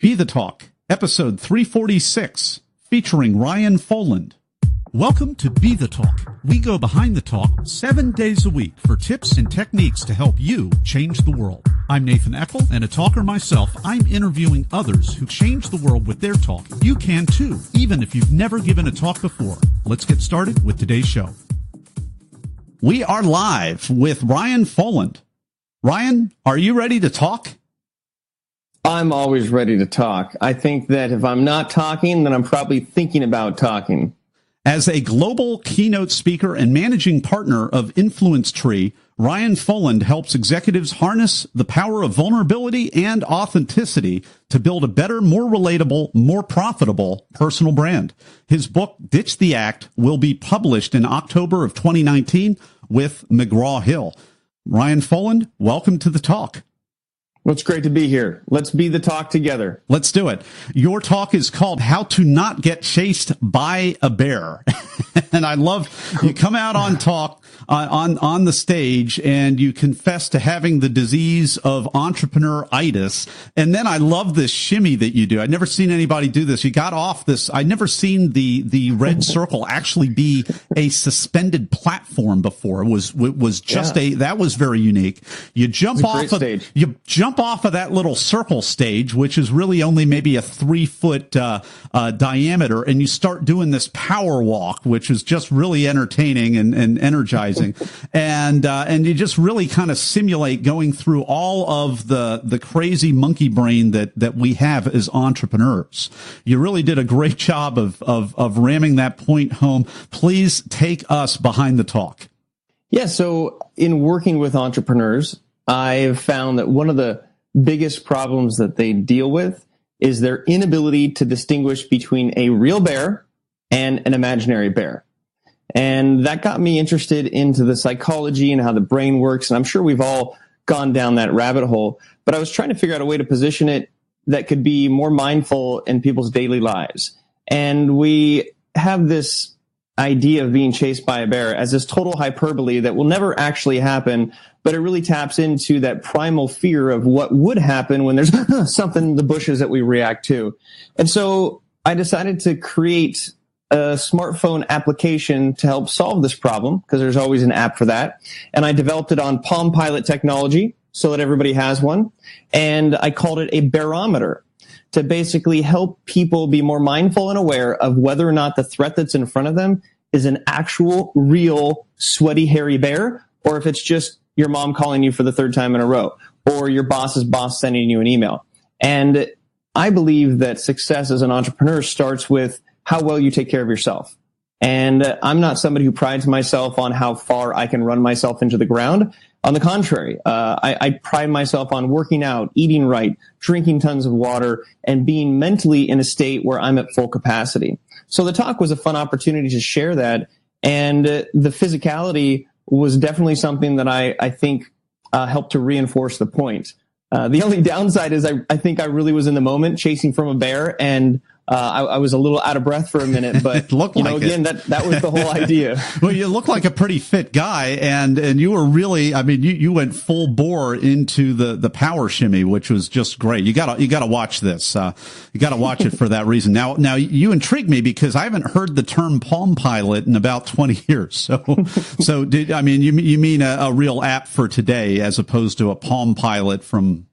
Be the Talk, episode 346, featuring Ryan Foland. Welcome to Be the Talk. We go behind the talk 7 days a week for tips and techniques to help you change the world. I'm Nathan Eckel, and a talker myself. I'm interviewing others who change the world with their talk. You can too, even if you've never given a talk before. Let's get started with today's show. We are live with Ryan Foland. Ryan, are you ready to talk? I'm always ready to talk. I think that if I'm not talking, then I'm probably thinking about talking. As a global keynote speaker and managing partner of InfluenceTree, Ryan Foland helps executives harness the power of vulnerability and authenticity to build a better, more relatable, more profitable personal brand. His book, Ditch the Act, will be published in October of 2019 with McGraw-Hill. Ryan Foland, welcome to the talk. Well, it's great to be here. Let's be the talk together. Let's do it. Your talk is called How to Not Get Chased by a Bear. And I love you come out on talk on the stage and you confess to having the disease of entrepreneur-itis. And then I love this shimmy that you do. I'd never seen anybody do this. You got off this. I'd never seen the red circle actually be a suspended platform before. It was just that was very unique. You jump off of that little circle stage, which is really only maybe a 3-foot diameter, and you start doing this power walk, which is just really entertaining and energizing, and you just really kind of simulate going through all of the crazy monkey brain that we have as entrepreneurs. You really did a great job of ramming that point home. Please take us behind the talk. Yeah. So in working with entrepreneurs, I've found that one of the biggest problems that they deal with is their inability to distinguish between a real bear and an imaginary bear. And that got me interested into the psychology and how the brain works. And I'm sure we've all gone down that rabbit hole, but I was trying to figure out a way to position it that could be more mindful in people's daily lives. And we have this idea of being chased by a bear as this total hyperbole that will never actually happen, but it really taps into that primal fear of what would happen when there's something in the bushes that we react to. And so I decided to create a smartphone application to help solve this problem, because there's always an app for that. And I developed it on Palm Pilot technology so that everybody has one. And I called it a barometer to basically help people be more mindful and aware of whether or not the threat that's in front of them is an actual, real, sweaty, hairy bear, or if it's just your mom calling you for the third time in a row, or your boss's boss sending you an email. And I believe that success as an entrepreneur starts with how well you take care of yourself. And I'm not somebody who prides myself on how far I can run myself into the ground. On the contrary, I pride myself on working out, eating right, drinking tons of water, and being mentally in a state where I'm at full capacity. So the talk was a fun opportunity to share that. And the physicality was definitely something that I think helped to reinforce the point. The only downside is I think I really was in the moment chasing from a bear, and I was a little out of breath for a minute, but that was the whole idea. Well, you look like a pretty fit guy, and you were really, I mean, you went full bore into the power shimmy, which was just great. You gotta watch this. You gotta watch it for that reason. Now you intrigue me because I haven't heard the term Palm Pilot in about 20 years. So you mean a real app for today as opposed to a Palm Pilot from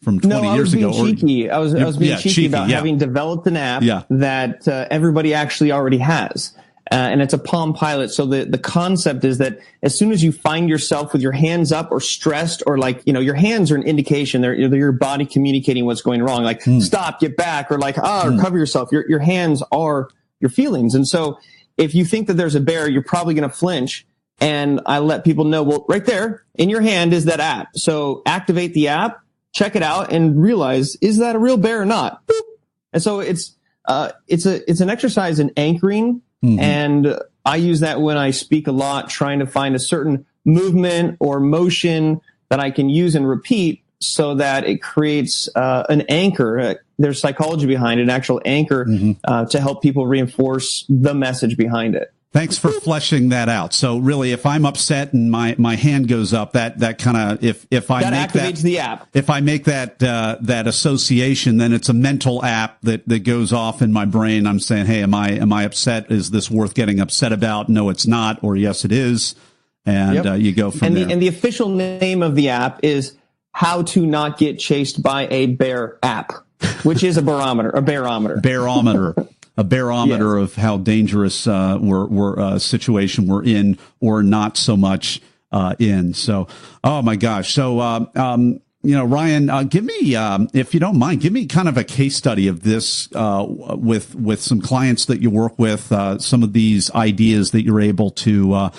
20 years ago. I was being cheeky about having developed an app that everybody actually already has. And it's a Palm Pilot. So the concept is that as soon as you find yourself with your hands up or stressed, or your hands are an indication, they're your body communicating what's going wrong, like stop, get back, or or cover yourself. Your hands are your feelings. And so if you think that there's a bear, you're probably going to flinch. And I let people know, well, right there in your hand is that app. So activate the app, check it out, and realize, is that a real bear or not? Boop. And so it's an exercise in anchoring. Mm-hmm. And I use that when I speak a lot, trying to find a certain movement or motion that I can use and repeat so that it creates an anchor. There's psychology behind it, an actual anchor to help people reinforce the message behind it. Thanks for fleshing that out. So really, if I'm upset and my hand goes up, that kind of, if I that make activates the app. If I make that association, then it's a mental app that goes off in my brain. I'm saying, hey, am I upset? Is this worth getting upset about? No, it's not. Or yes, it is. And you go from there. And the official name of the app is How to Not Get Chased by a Bear app, which is a barometer. A barometer yes. Of how dangerous we're situation we're in, or not so much in. So, oh my gosh. So, Ryan, give me, if you don't mind, give me kind of a case study of this with some clients that you work with, some of these ideas that you're able to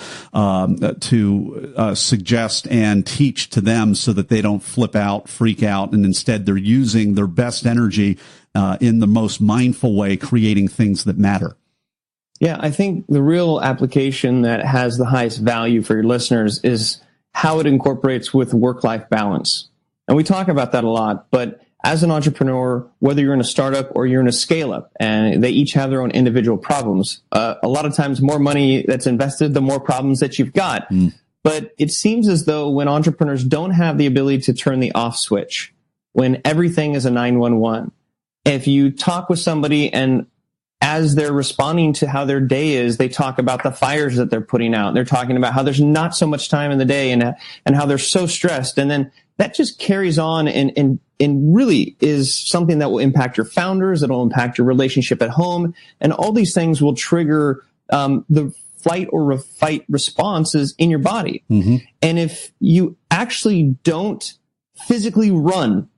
suggest and teach to them so that they don't flip out, freak out, and instead they're using their best energy in the most mindful way, creating things that matter. Yeah, I think the real application that has the highest value for your listeners is how it incorporates with work-life balance. And we talk about that a lot, but as an entrepreneur, whether you're in a startup or you're in a scale-up, and they each have their own individual problems, a lot of times more money that's invested, the more problems that you've got. But it seems as though when entrepreneurs don't have the ability to turn the off switch, when everything is a 911, if you talk with somebody and as they're responding to how their day is, they talk about the fires that they're putting out. They're talking about how there's not so much time in the day and how they're so stressed. And then that just carries on and really is something that will impact your founders. It'll impact your relationship at home. And all these things will trigger the flight or fight responses in your body. Mm-hmm. And if you actually don't physically run,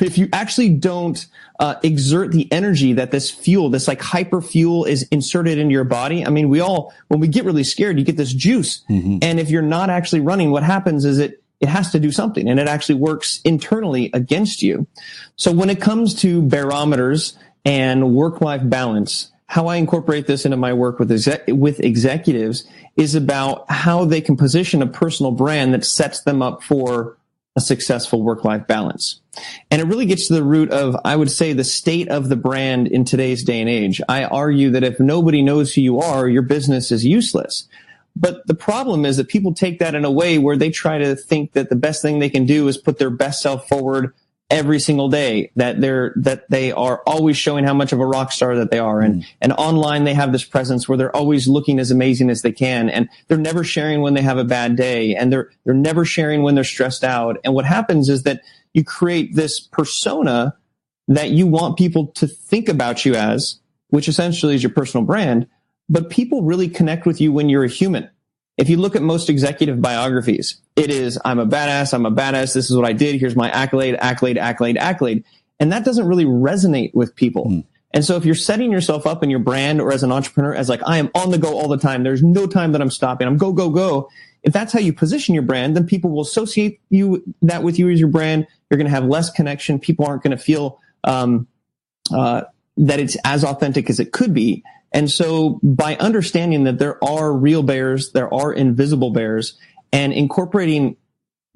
if you actually don't exert the energy that this fuel, this like hyper fuel is inserted into your body. I mean, when we get really scared, you get this juice. Mm-hmm. And if you're not actually running, what happens is it has to do something, and it actually works internally against you. So when it comes to barometers and work-life balance, how I incorporate this into my work with executives is about how they can position a personal brand that sets them up for a successful work-life balance. And it really gets to the root of, I would say, the state of the brand in today's day and age. I argue that if nobody knows who you are, your business is useless. But the problem is that people take that in a way where they try to think that the best thing they can do is put their best self forward every single day, that they are always showing how much of a rock star that they are. And online they have this presence where they're always looking as amazing as they can. And they're never sharing when they have a bad day. And they're never sharing when they're stressed out. And what happens is that you create this persona that you want people to think about you as, which essentially is your personal brand. But people really connect with you when you're a human. If you look at most executive biographies, it is, I'm a badass, this is what I did, here's my accolade. And that doesn't really resonate with people. And so if you're setting yourself up in your brand or as an entrepreneur as like, I am on the go all the time, there's no time that I'm stopping, I'm go. If that's how you position your brand, then people will associate that with you as your brand. You're going to have less connection. People aren't going to feel that it's as authentic as it could be. And so by understanding that there are real bears, there are invisible bears, and incorporating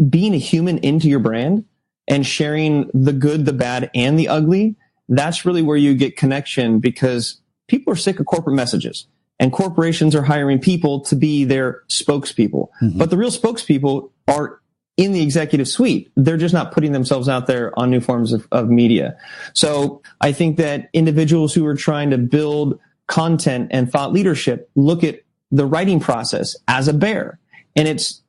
being a human into your brand and sharing the good, the bad, and the ugly, that's really where you get connection, because people are sick of corporate messages and corporations are hiring people to be their spokespeople. Mm-hmm. But the real spokespeople are in the executive suite. They're just not putting themselves out there on new forms of media. So I think that individuals who are trying to build content and thought leadership look at the writing process as a bear. And it's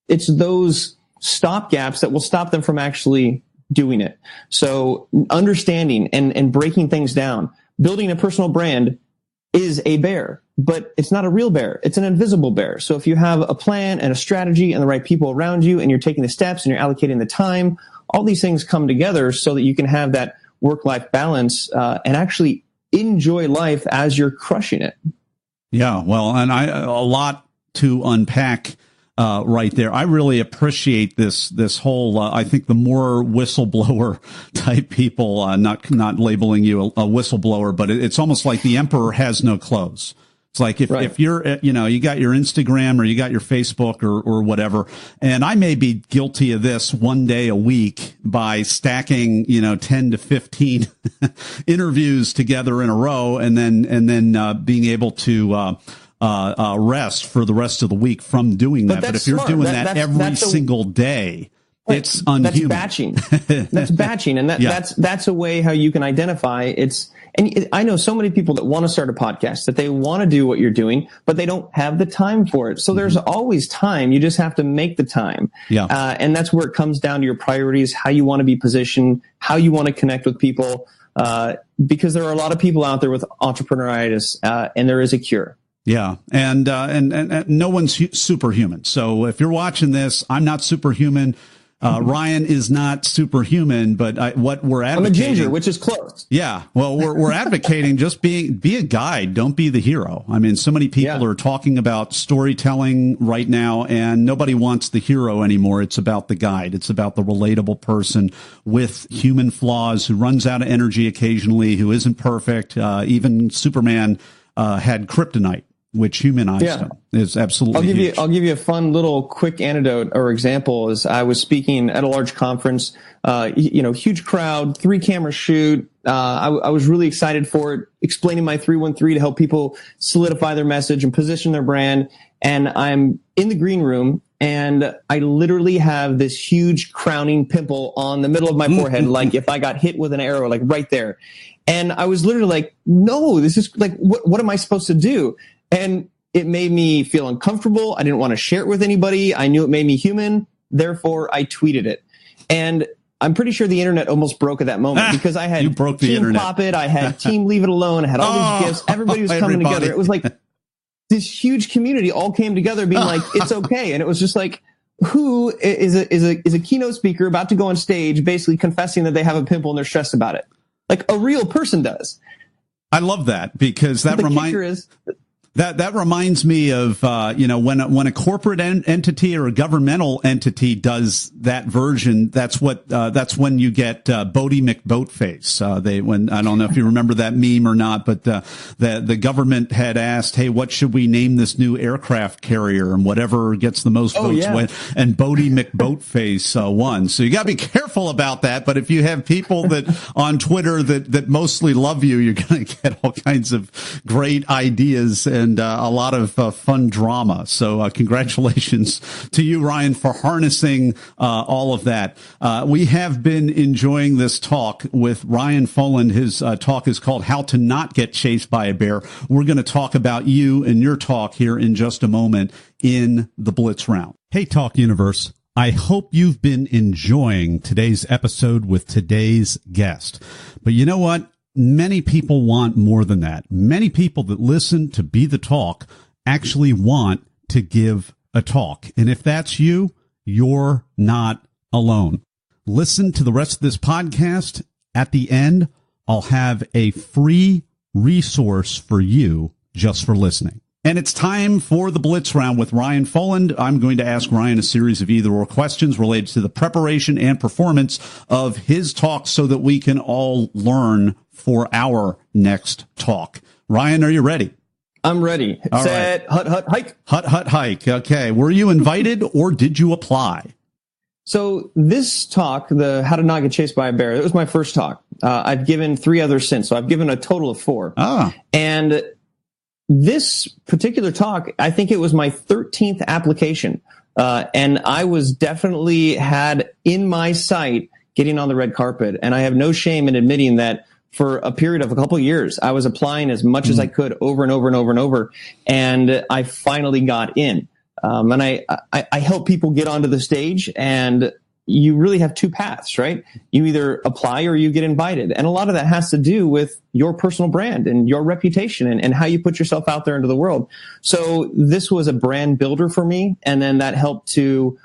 those stopgaps that will stop them from actually doing it. So understanding and breaking things down, building a personal brand is a bear, but it's not a real bear. It's an invisible bear. So if you have a plan and a strategy and the right people around you and you're taking the steps and you're allocating the time, all these things come together so that you can have that work-life balance and actually enjoy life as you're crushing it. Yeah, well, and a lot to unpack right there. I really appreciate this whole. I think the more whistleblower type people, not labeling you a whistleblower, but it's almost like the emperor has no clothes. It's like if you're, you got your Instagram or you got your Facebook or whatever, and I may be guilty of this one day a week by stacking, 10 to 15 interviews together in a row and then being able to, rest for the rest of the week from doing that. But if you're doing that every single day, it's unhuman. That's batching. That's batching. And that's a way how you can identify and I know so many people that want to start a podcast, that they want to do what you're doing, but they don't have the time for it. So there's always time. You just have to make the time. Yeah. And that's where it comes down to your priorities, how you want to be positioned, how you want to connect with people. Because there are a lot of people out there with entrepreneuritis, and there is a cure. Yeah. And no one's superhuman. So if you're watching this, I'm not superhuman. Ryan is not superhuman, but what we're advocating. I'm a ginger, which is close. Yeah. Well, we're advocating just be a guide. Don't be the hero. I mean, so many people are talking about storytelling right now, and nobody wants the hero anymore. It's about the guide. It's about the relatable person with human flaws who runs out of energy occasionally, who isn't perfect. Even Superman had kryptonite, which humanized him. Is absolutely I'll give you a fun little quick anecdote or example. As I was speaking at a large conference, huge crowd, 3-camera shoot. I was really excited for it, explaining my 313 to help people solidify their message and position their brand. And I'm in the green room, and I literally have this huge crowning pimple on the middle of my forehead, like if I got hit with an arrow, like right there. And I was literally like, no, this is like, what am I supposed to do? And it made me feel uncomfortable. I didn't want to share it with anybody. I knew it made me human. Therefore, I tweeted it. And I'm pretty sure the internet almost broke at that moment, because I had Team Pop It, I had Team Leave It Alone, I had all these gifts. Everybody was coming together. It was like this huge community all came together being like, it's okay. And it was just like, who is a keynote speaker about to go on stage basically confessing that they have a pimple and they're stressed about it? Like a real person does. I love that, because that reminds... That reminds me of, when a corporate entity or a governmental entity does that version, that's when you get, Bodie McBoatface. I don't know if you remember that meme or not, but, the government had asked, hey, what should we name this new aircraft carrier? And whatever gets the most votes win. And Bodie McBoatface, won. So you gotta be careful about that. But if you have people that on Twitter that mostly love you, you're going to get all kinds of great ideas and a lot of fun drama. So congratulations to you, Ryan, for harnessing all of that. We have been enjoying this talk with Ryan Foland. His talk is called How to Not Get Chased by a Bear. We're going to talk about you and your talk here in just a moment in the Blitz Round. Hey, Talk Universe. I hope you've been enjoying today's episode with today's guest. But you know what? Many people want more than that. Many people that listen to Be the Talk actually want to give a talk. And if that's you, you're not alone. Listen to the rest of this podcast. At the end, I'll have a free resource for you just for listening. And it's time for the Blitz Round with Ryan Foland. I'm going to ask Ryan a series of either-or questions related to the preparation and performance of his talk so that we can all learn for our next talk. Ryan, are you ready? I'm ready. Set, hut, hut, hike. Hut, hut, hike. Okay. Were you invited or did you apply? So this talk, the How to Not Get Chased by a Bear, it was my first talk. I've given 3 others since, so I've given a total of 4. And this particular talk, I think it was my 13th application. And I was definitely had in my sight getting on the red carpet. And I have no shame in admitting that for a period of a couple of years, I was applying as much as I could over and over and over and over. And I finally got in. And I help people get onto the stage, and you really have 2 paths, right? You either apply or you get invited. And a lot of that has to do with your personal brand and your reputation and how you put yourself out there into the world. So this was a brand builder for me. And then that helped to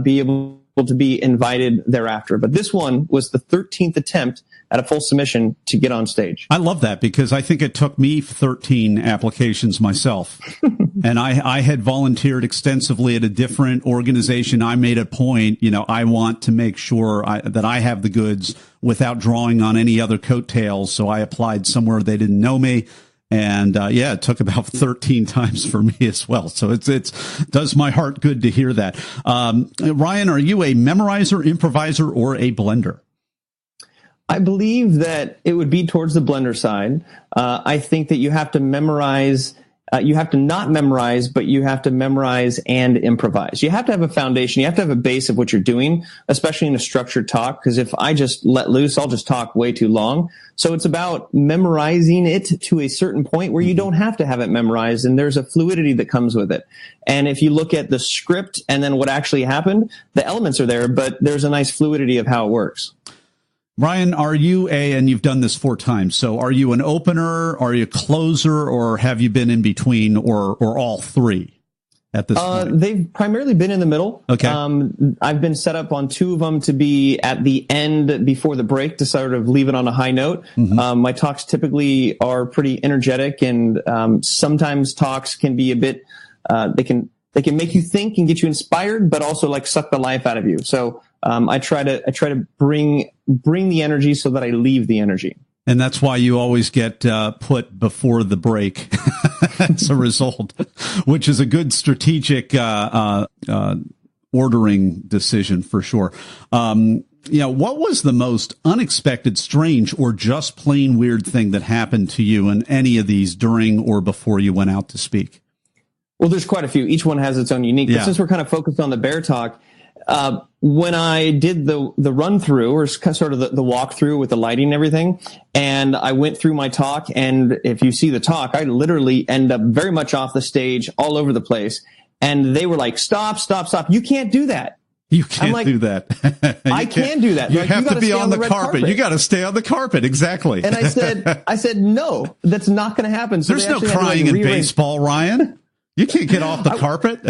be able to be invited thereafter. But this one was the 13th attempt at a full submission to get on stage. I love that, because I think it took me 13 applications myself. And I had volunteered extensively at a different organization. I made a point, I want to make sure that I have the goods without drawing on any other coattails. So I applied somewhere they didn't know me. And it took about 13 times for me as well. So it does my heart good to hear that. Ryan, are you a memorizer, improviser, or a blender? I believe that it would be towards the blender side. I think that you have to memorize you have to not memorize, but you have to memorize and improvise. You have to have a foundation. You have to have a base of what you're doing, especially in a structured talk. Because if I just let loose, I'll just talk way too long. So it's about memorizing it to a certain point where you don't have to have it memorized, and there's a fluidity that comes with it. And if you look at the script and then what actually happened, the elements are there, but there's a nice fluidity of how it works. Ryan, are you and you've done this 4 times, so are you an opener, are you a closer, or have you been in between, or all 3 at this point? They've primarily been in the middle. Okay. I've been set up on 2 of them to be at the end before the break to sort of leave it on a high note. Mm-hmm. My talks typically are pretty energetic, and sometimes talks can be a bit, they can make you think and get you inspired, but also like suck the life out of you. So I try to bring the energy so that I leave the energy. And that's why you always get put before the break as a result, which is a good strategic ordering decision for sure. What was the most unexpected, strange, or just plain weird thing that happened to you in any of these during or before you went out to speak? Well, there's quite a few. Each one has its own unique. But since we're kind of focused on the bear talk, when I did the run through, or sort of the walkthrough with the lighting and everything, and I went through my talk, and if you see the talk, I literally end up very much off the stage, all over the place. And they were like, stop. You can't do that. You can't do that. I can do that. You have to be on the carpet. You got to stay on the carpet. Exactly. And I said, no, that's not going to happen. So there's no crying in baseball, Ryan. You can't get off the carpet.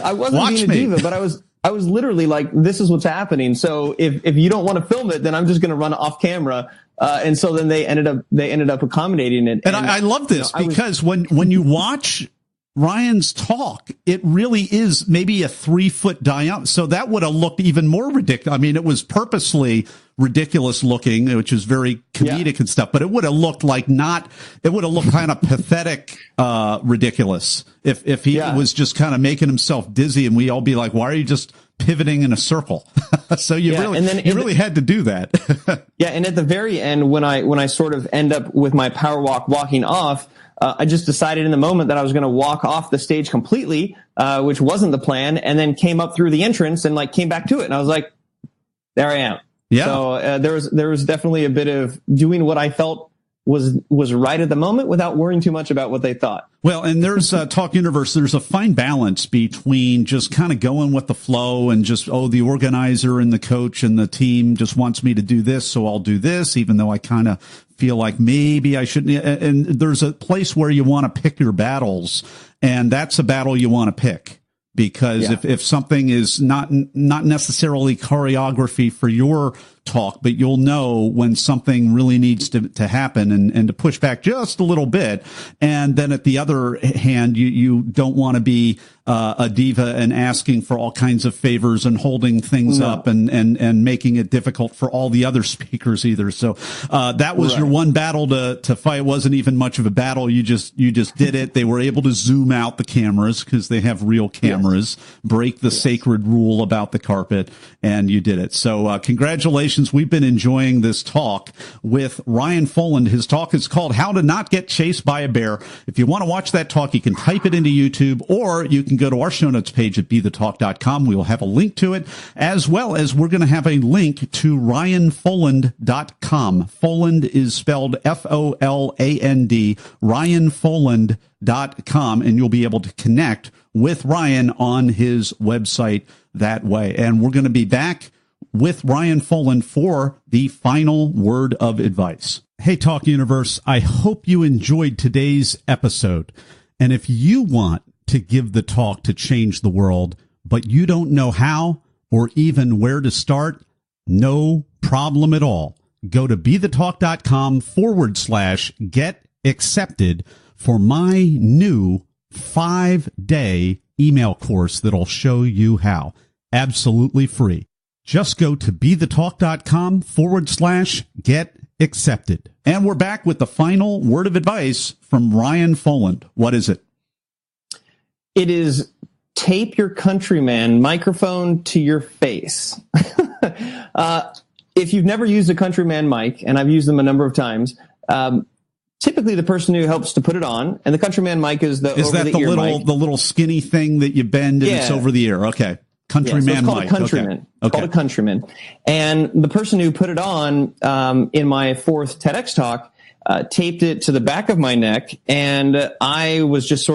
I wasn't being a diva, but I was literally like, this is what's happening. So if you don't want to film it, then I'm just going to run off camera. And so then they ended up accommodating it. And I love this because when you watch Ryan's talk, it really is maybe a 3-foot diameter. So that would have looked even more ridiculous. I mean, it was purposely ridiculous looking, which is very comedic and stuff, but it would have looked like it would have looked kind of pathetic, ridiculous if he was just kind of making himself dizzy, and we all be like, why are you just pivoting in a circle? So you really had to do that. Yeah. And at the very end, when I sort of end up with my power walking off, I just decided in the moment that I was going to walk off the stage completely, which wasn't the plan, and then came up through the entrance and came back to it. And I was like, there I am. Yeah. So there was definitely a bit of doing what I felt was right at the moment without worrying too much about what they thought. Well, and there's Talk Universe. There's a fine balance between just kind of going with the flow and just, the organizer and the coach and the team just wants me to do this, so I'll do this, even though I kind of feel like maybe I shouldn't. And there's a place where you want to pick your battles, and that's a battle you want to pick. Because if something is not necessarily choreography for your talk, but you'll know when something really needs to happen and to push back just a little bit. And then at the other hand, you don't want to be a diva and asking for all kinds of favors and holding things up and making it difficult for all the other speakers either. So that was your one battle to fight. It wasn't even much of a battle. You just did it. They were able to zoom out the cameras because they have real cameras, break the sacred rule about the carpet, and you did it. So congratulations. We've been enjoying this talk with Ryan Foland. His talk is called How to Not Get Chased by a Bear. If you want to watch that talk, you can type it into YouTube, or you can go to our show notes page at BeTheTalk.com. We will have a link to it, as well as we're going to have a link to RyanFoland.com. Foland is spelled Foland, RyanFoland.com, and you'll be able to connect with Ryan on his website that way. And we're going to be back with Ryan Foland for the final word of advice. Hey, Talk Universe, I hope you enjoyed today's episode. And if you want to give the talk to change the world, but you don't know how or even where to start, no problem at all. Go to BeTheTalk.com/get accepted for my new 5-day email course that'll show you how. Absolutely free. Just go to BeTheTalk.com/get accepted. And we're back with the final word of advice from Ryan Foland. What is it? It is tape your countryman microphone to your face. If you've never used a countryman mic, and I've used them a number of times, typically the person who helps to put it on, and the countryman mic is the is over that the the ear little mic. the little skinny thing that you bend and it's over the ear? Okay, countryman so it's called mic. A countryman. Okay. It's called a countryman. And the person who put it on in my fourth TEDx talk taped it to the back of my neck, and I was just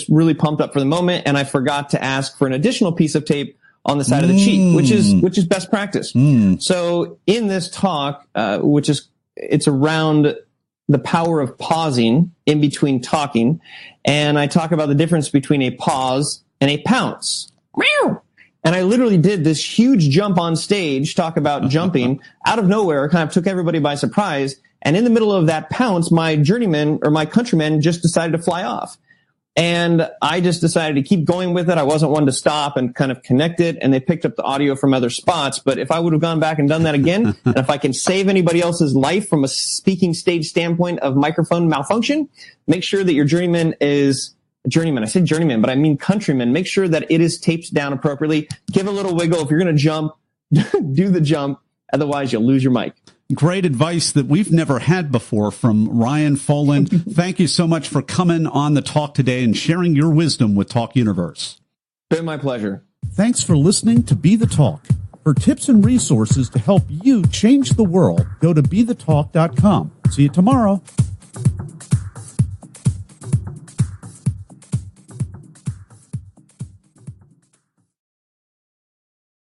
really pumped up for the moment, and I forgot to ask for an additional piece of tape on the side of the cheek, which is best practice. So in this talk, it's around the power of pausing in between talking, and I talk about the difference between a pause and a pounce. Meow. And I literally did this huge jump on stage, talk about jumping out of nowhere, kind of took everybody by surprise. And in the middle of that pounce, my journeyman or my countryman just decided to fly off. And I just decided to keep going with it. I wasn't one to stop and kind of connect it. And they picked up the audio from other spots. But if I would have gone back and done that again, and if I can save anybody else's life from a speaking stage standpoint of microphone malfunction, make sure that your journeyman is journeyman. I said journeyman, but I mean countryman. Make sure that it is taped down appropriately. Give a little wiggle. If you're going to jump, do the jump. Otherwise, you'll lose your mic. Great advice that we've never had before from Ryan Foland. Thank you so much for coming on the talk today and sharing your wisdom with Talk Universe. Been my pleasure. Thanks for listening to Be the Talk. For tips and resources to help you change the world, go to BeTheTalk.com. See you tomorrow.